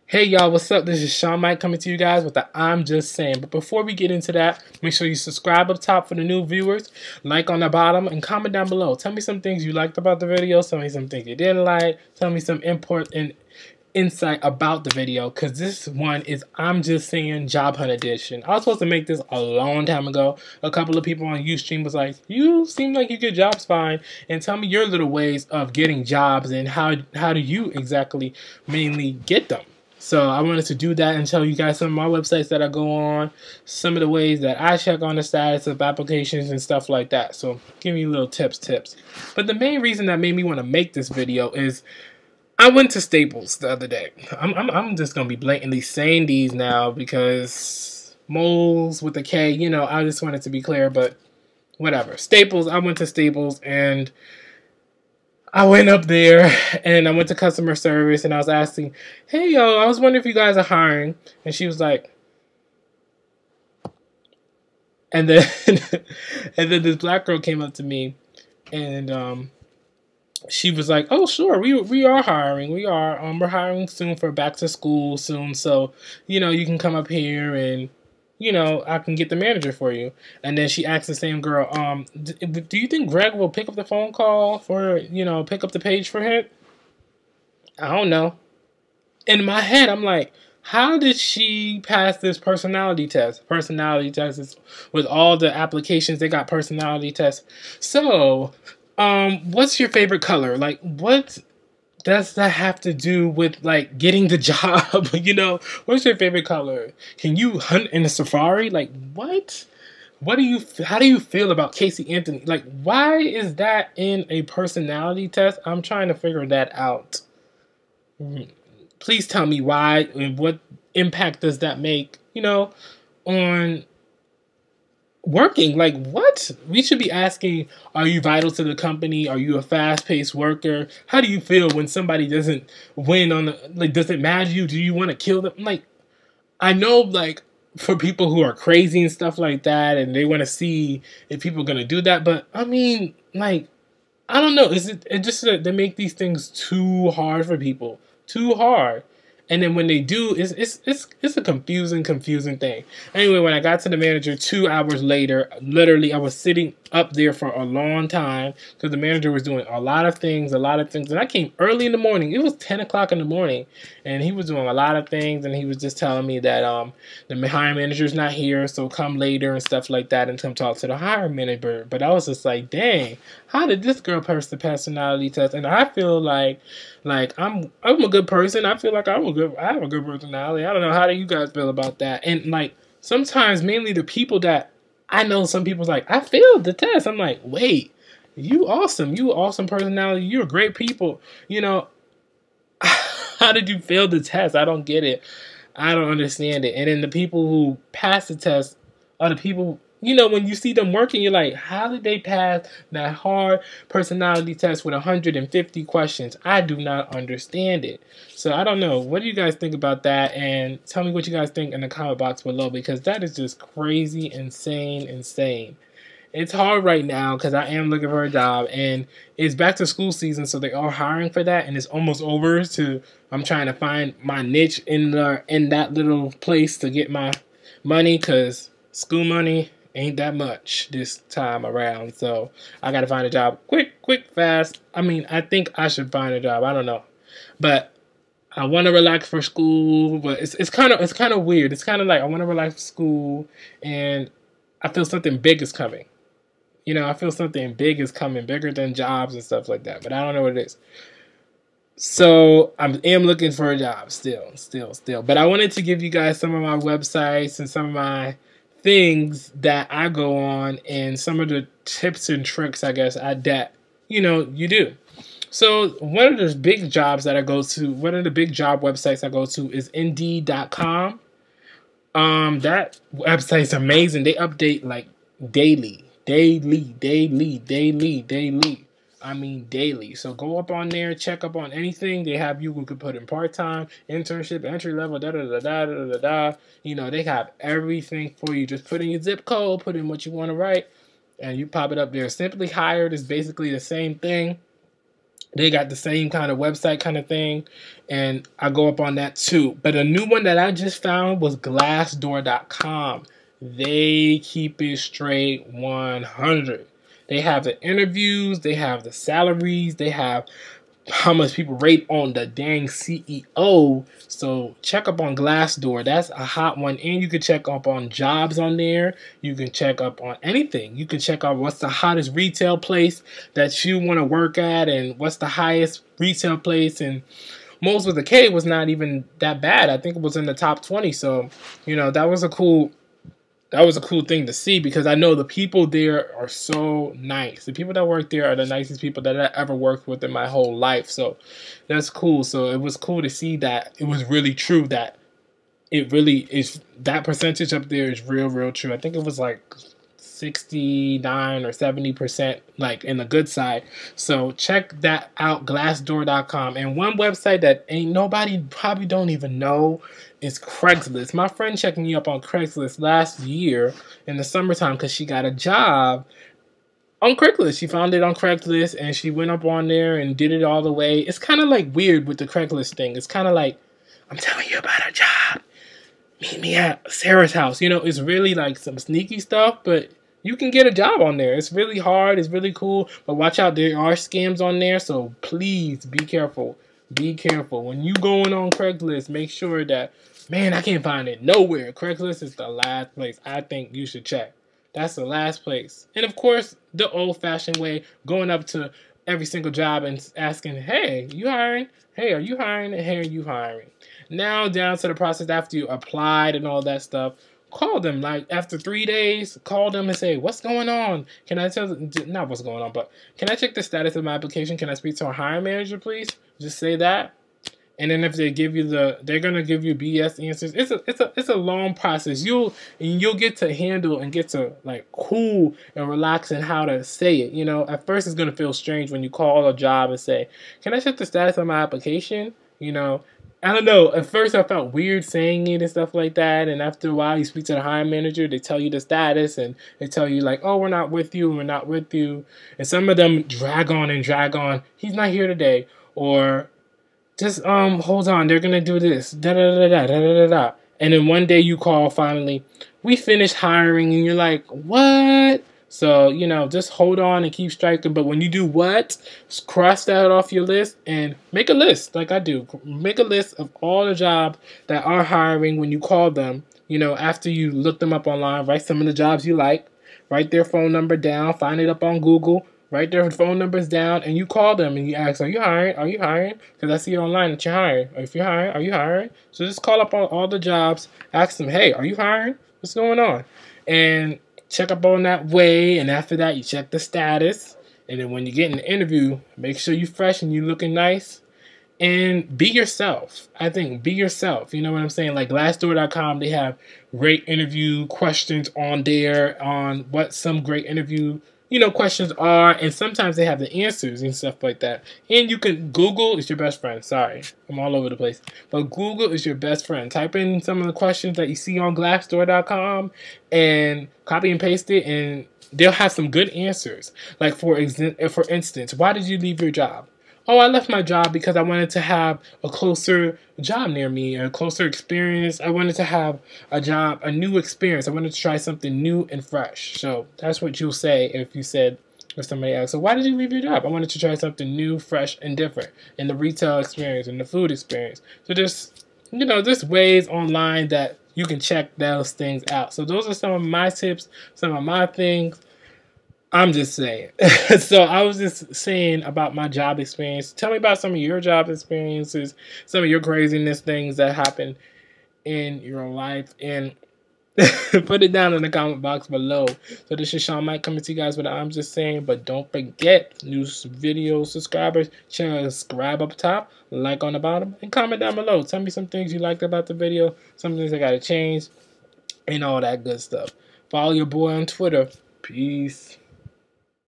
Hey y'all, what's up? This is Sean Mike coming to you guys with the I'm Just Saying. But before we get into that, make sure you subscribe up top for the new viewers, like on the bottom, and comment down below. Tell me some things you liked about the video, tell me some things you didn't like, tell me some input and insight about the video, because this one is I'm Just Saying Job Hunt Edition. I was supposed to make this a long time ago. A couple of people on Ustream was like, you seem like you get jobs fine, and tell me your little ways of getting jobs and how do you exactly mainly get them. So I wanted to do that and tell you guys some of my websites that I go on, some of the ways that I check on the status of applications and stuff like that. So give you little tips. But the main reason that made me want to make this video is I went to Staples the other day. I'm just gonna be blatantly saying these now because moles with a K, you know, I just wanted to be clear, but whatever. Staples, I went to Staples and I went up there and I went to customer service and I was asking, hey, yo, I was wondering if you guys are hiring. And she was like, and then, and then this black girl came up to me and she was like, oh, sure, we are hiring. We're hiring soon for back to school soon. So, you know, you can come up here and, you know, I can get the manager for you. And then she asked the same girl, do you think Greg will pick up the phone call for, you know, pick up the page for him? I don't know. In my head, I'm like, how did she pass this personality test? Personality test is with all the applications, they got personality tests. So, what's your favorite color? Like, what does that have to do with, like, getting the job? You know, what's your favorite color? Can you hunt in a safari? Like, what? How do you feel about Casey Anthony? Like, why is that in a personality test? I'm trying to figure that out. Please tell me why and what impact does that make, you know, on working. Like, what? We should be asking, are you vital to the company? Are you a fast-paced worker? How do you feel when somebody doesn't win on the, like, does it matter to you? Do you want to kill them? Like, I know, like, for people who are crazy and stuff like that, and they want to see if people are going to do that, but, I mean, like, I don't know. Is it just that they make these things too hard for people? Too hard. And then when they do, it's a confusing thing. Anyway, when I got to the manager 2 hours later, literally I was sitting up there for a long time because the manager was doing a lot of things. And I came early in the morning. It was 10 o'clock in the morning. And he was doing a lot of things. And he was just telling me that the hiring manager's not here, so come later and stuff like that and come talk to the hiring manager. But I was just like, dang, how did this girl pass the personality test? And I feel like I'm a good person. I feel like I have a good personality. I don't know, how do you guys feel about that? And like sometimes mainly the people that I know, some people's like, I failed the test. I'm like, wait, you awesome personality. You're great people. You know, how did you fail the test? I don't get it. I don't understand it. And then the people who pass the test are the people, you know, when you see them working, you're like, how did they pass that hard personality test with 150 questions? I do not understand it. So I don't know. What do you guys think about that? And tell me what you guys think in the comment box below, because that is just crazy, insane. It's hard right now because I am looking for a job and it's back to school season, so they are hiring for that, and it's almost over. So I'm trying to find my niche in that little place to get my money, because school money ain't that much this time around. So I gotta find a job quick, fast. I mean, I think I should find a job. I don't know, but I want to relax for school. But it's kind of weird. It's kind of like I want to relax for school, and I feel something big is coming. You know, I feel something big is coming, bigger than jobs and stuff like that. But I don't know what it is. So I am looking for a job still. But I wanted to give you guys some of my websites and some of my things that I go on and some of the tips and tricks, I guess, that, you know, you do. So one of the big jobs that I go to, one of the big job websites I go to is Indeed.com. That website's amazing. They update like daily. I mean daily. So go up on there, check up on anything. They have you could put in part-time, internship, entry level, You know, they have everything for you. Just put in your zip code, put in what you want to write, and you pop it up there. Simply Hired is basically the same thing. They got the same kind of website kind of thing, and I go up on that too. But a new one that I just found was Glassdoor.com. They keep it straight 100. They have the interviews, they have the salaries, they have how much people rate on the dang CEO. So check up on Glassdoor. That's a hot one. And you can check up on jobs on there. You can check up on anything. You can check out what's the hottest retail place that you want to work at, and what's the highest retail place. And Moles with a K was not even that bad. I think it was in the top 20. So, that was a cool thing to see, because I know the people there are so nice. The people that work there are the nicest people that I ever worked with in my whole life. So that's cool. So it was cool to see that it was really true, that it really is, that percentage up there is real, real true. I think it was like 69 or 70%, like in the good side. So check that out, Glassdoor.com. And one website that ain't nobody probably don't even know is Craigslist. My friend checked me up on Craigslist last year in the summertime because she got a job on Craigslist. She found it on Craigslist and she went up on there and did it all the way. It's kind of like weird with the Craigslist thing. It's kind of like, I'm telling you about a job, meet me at Sarah's house. It's really like some sneaky stuff, but you can get a job on there. It's really hard. It's really cool. But watch out. There are scams on there. So please be careful. Be careful. When you going on Craigslist, make sure that, man, I can't find it nowhere. Craigslist is the last place I think you should check. That's the last place. And of course, the old-fashioned way, going up to every single job and asking, hey, you hiring? Hey, are you hiring? Hey, are you hiring? Now down to the process after you applied and all that stuff. Call them, like after 3 days, call them and say, what's going on? Can I tell, not what's going on, but can I check the status of my application? Can I speak to a hiring manager, please? Just say that. And then if they give you they're gonna give you BS answers. It's a long process. You'll get to handle and get to like cool and relax in how to say it. At first it's gonna feel strange when you call a job and say, can I check the status of my application? I don't know. At first, I felt weird saying it and stuff like that. And after a while, you speak to the hiring manager. They tell you the status, and they tell you like, "Oh, we're not with you. We're not with you." And some of them drag on and drag on. He's not here today, or just hold on. They're gonna do this. Da da da da da da da. And then one day you call. Finally, we finished hiring, and you're like, "What?" So, just hold on and keep striking. But when you do what, just cross that off your list and make a list like I do. Make a list of all the jobs that are hiring when you call them. After you look them up online, write some of the jobs you like. Write their phone number down. Find it up on Google. Write their phone numbers down and you call them and you ask, are you hiring? Are you hiring? Because I see online that you're hiring. Or if you're hiring, are you hiring? So just call up on all the jobs. Ask them, hey, are you hiring? What's going on? And check up on that way, and after that, you check the status. And then when you get in the interview, make sure you're fresh and you're looking nice. And be yourself. I think be yourself. You know what I'm saying? Like Glassdoor.com, they have great interview questions on there on what some great interview questions are, and sometimes they have the answers and stuff like that. And you can, Google is your best friend. Sorry, I'm all over the place. But Google is your best friend. Type in some of the questions that you see on Glassdoor.com and copy and paste it, and they'll have some good answers. Like for instance, why did you leave your job? Oh, I left my job because I wanted to have a closer job near me, a closer experience. I wanted to have a new experience. I wanted to try something new and fresh. So that's what you'll say if somebody asks, so why did you leave your job? I wanted to try something new, fresh, and different in the retail experience and the food experience. So there's ways online that you can check those things out. So those are some of my tips, some of my things. I'm just saying. So I was just saying about my job experience. Tell me about some of your job experiences, some of your craziness things that happen in your life, and put it down in the comment box below. So this is Sean Mike coming to you guys with I'm just saying, but don't forget, new video subscribers, subscribe up top, like on the bottom, and comment down below. Tell me some things you liked about the video, some things I gotta change, and all that good stuff. Follow your boy on Twitter. Peace.